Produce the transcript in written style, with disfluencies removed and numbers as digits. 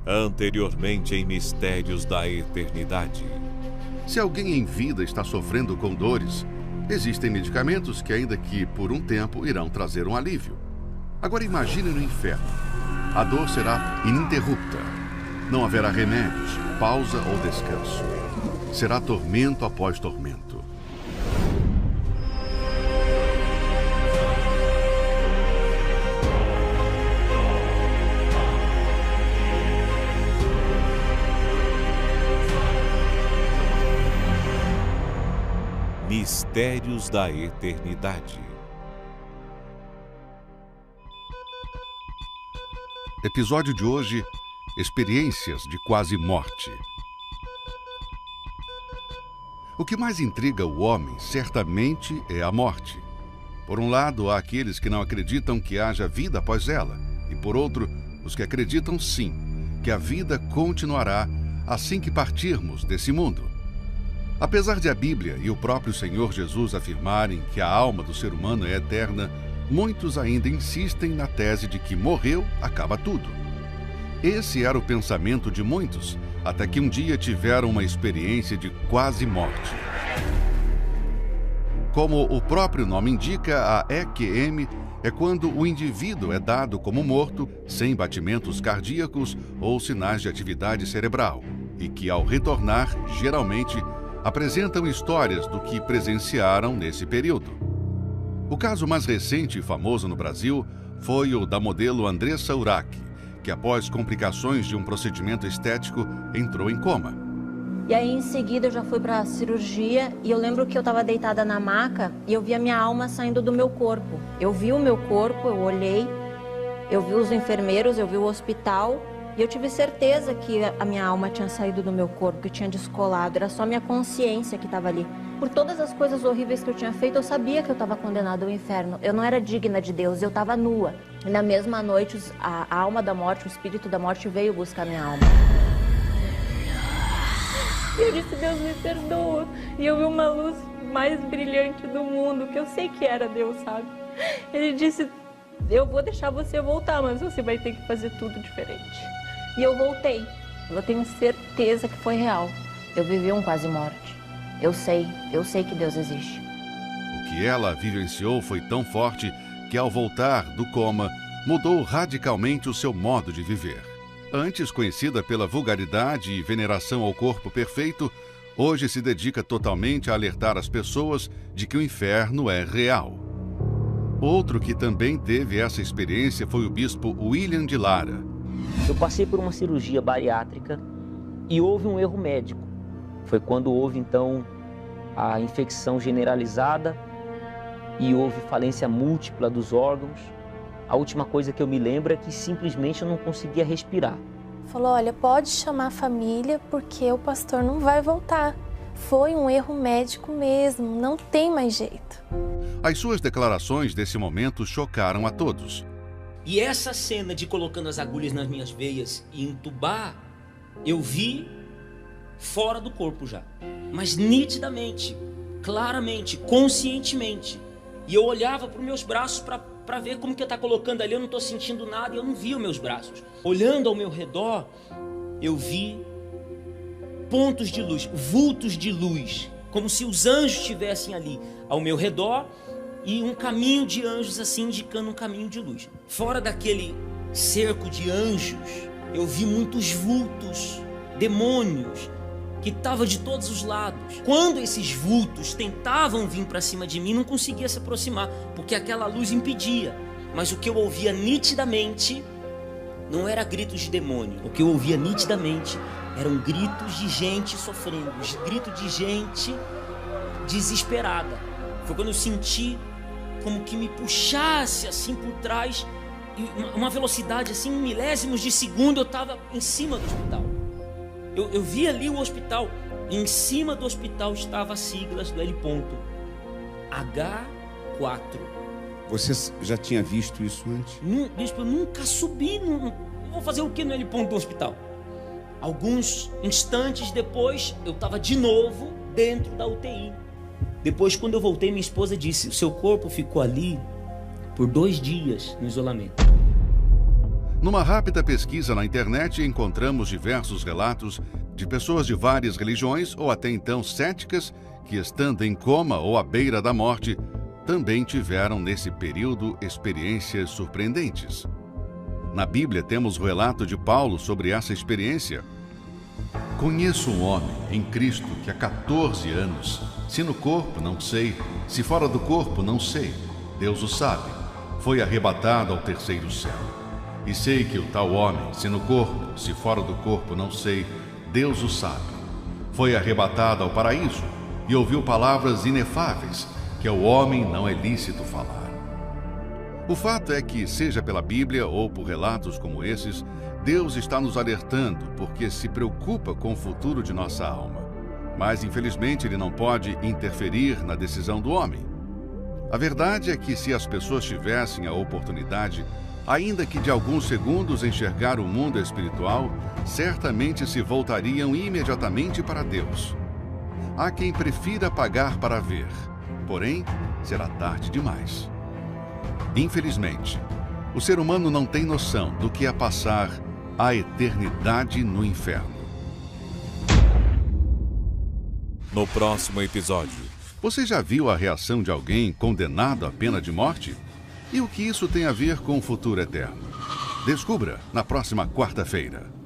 Anteriormente em Mistérios da Eternidade. Se alguém em vida está sofrendo com dores, existem medicamentos que, ainda que por um tempo, irão trazer um alívio. Agora imagine no inferno. A dor será ininterrupta. Não haverá remédios, pausa ou descanso. Será tormento após tormento. Mistérios da Eternidade. Episódio de hoje: Experiências de quase morte. O que mais intriga o homem, certamente, é a morte. Por um lado, há aqueles que não acreditam que haja vida após ela, e por outro, os que acreditam sim, que a vida continuará assim que partirmos desse mundo. Apesar de a Bíblia e o próprio Senhor Jesus afirmarem que a alma do ser humano é eterna, muitos ainda insistem na tese de que morreu, acaba tudo. Esse era o pensamento de muitos, até que um dia tiveram uma experiência de quase morte. Como o próprio nome indica, a EQM é quando o indivíduo é dado como morto, sem batimentos cardíacos ou sinais de atividade cerebral, e que, ao retornar, geralmente, apresentam histórias do que presenciaram nesse período. O caso mais recente e famoso no Brasil foi o da modelo Andressa Urach, que após complicações de um procedimento estético entrou em coma. E aí em seguida eu já fui para a cirurgia e eu lembro que eu estava deitada na maca e eu vi a minha alma saindo do meu corpo. Eu vi o meu corpo, eu olhei, eu vi os enfermeiros, eu vi o hospital. E eu tive certeza que a minha alma tinha saído do meu corpo, que tinha descolado. Era só minha consciência que estava ali. Por todas as coisas horríveis que eu tinha feito, eu sabia que eu estava condenada ao inferno. Eu não era digna de Deus, eu estava nua. E na mesma noite, a alma da morte, o espírito da morte veio buscar minha alma. E eu disse, Deus me perdoa. E eu vi uma luz mais brilhante do mundo, que eu sei que era Deus, sabe? Ele disse, eu vou deixar você voltar, mas você vai ter que fazer tudo diferente. E eu voltei. Eu tenho certeza que foi real. Eu vivi um quase morte. Eu sei que Deus existe. O que ela vivenciou foi tão forte que, ao voltar do coma, mudou radicalmente o seu modo de viver. Antes conhecida pela vulgaridade e veneração ao corpo perfeito, hoje se dedica totalmente a alertar as pessoas de que o inferno é real. Outro que também teve essa experiência foi o bispo William de Lara. Eu passei por uma cirurgia bariátrica e houve um erro médico. Foi quando houve, então, a infecção generalizada e houve falência múltipla dos órgãos. A última coisa que eu me lembro é que simplesmente eu não conseguia respirar. Falou, olha, pode chamar a família porque o pastor não vai voltar. Foi um erro médico mesmo, não tem mais jeito. As suas declarações desse momento chocaram a todos. E essa cena de colocando as agulhas nas minhas veias e entubar, eu vi fora do corpo já. Mas nitidamente, claramente, conscientemente. E eu olhava para os meus braços para ver como que está colocando ali, eu não estou sentindo nada e eu não vi os meus braços. Olhando ao meu redor, eu vi pontos de luz, vultos de luz, como se os anjos estivessem ali ao meu redor. E um caminho de anjos assim, indicando um caminho de luz. Fora daquele cerco de anjos, eu vi muitos vultos, demônios, que estavam de todos os lados. Quando esses vultos tentavam vir para cima de mim, não conseguia se aproximar, porque aquela luz impedia. Mas o que eu ouvia nitidamente não era gritos de demônio. O que eu ouvia nitidamente eram gritos de gente sofrendo, gritos de gente desesperada. Foi quando eu senti como que me puxasse assim por trás, uma velocidade assim, em milésimos de segundo, eu estava em cima do hospital. Eu vi ali o hospital, e em cima do hospital estava as siglas do L. H4. Você já tinha visto isso antes? Bispo, eu nunca subi, eu vou fazer o que no L. do hospital? Alguns instantes depois, eu estava de novo dentro da UTI. Depois, quando eu voltei, minha esposa disse, o seu corpo ficou ali por 2 dias no isolamento. Numa rápida pesquisa na internet, encontramos diversos relatos de pessoas de várias religiões ou até então céticas que, estando em coma ou à beira da morte, também tiveram nesse período experiências surpreendentes. Na Bíblia temos o relato de Paulo sobre essa experiência. Conheço um homem em Cristo que há 14 anos, se no corpo não sei, se fora do corpo não sei, Deus o sabe, foi arrebatado ao terceiro céu. E sei que o tal homem, se no corpo, se fora do corpo não sei, Deus o sabe, foi arrebatado ao paraíso e ouviu palavras inefáveis que ao homem não é lícito falar. O fato é que, seja pela Bíblia ou por relatos como esses, Deus está nos alertando porque se preocupa com o futuro de nossa alma. Mas, infelizmente, Ele não pode interferir na decisão do homem. A verdade é que, se as pessoas tivessem a oportunidade, ainda que de alguns segundos, enxergar o mundo espiritual, certamente se voltariam imediatamente para Deus. Há quem prefira pagar para ver, porém, será tarde demais. Infelizmente, o ser humano não tem noção do que é passar a eternidade no inferno. No próximo episódio. Você já viu a reação de alguém condenado à pena de morte? E o que isso tem a ver com o futuro eterno? Descubra na próxima quarta-feira.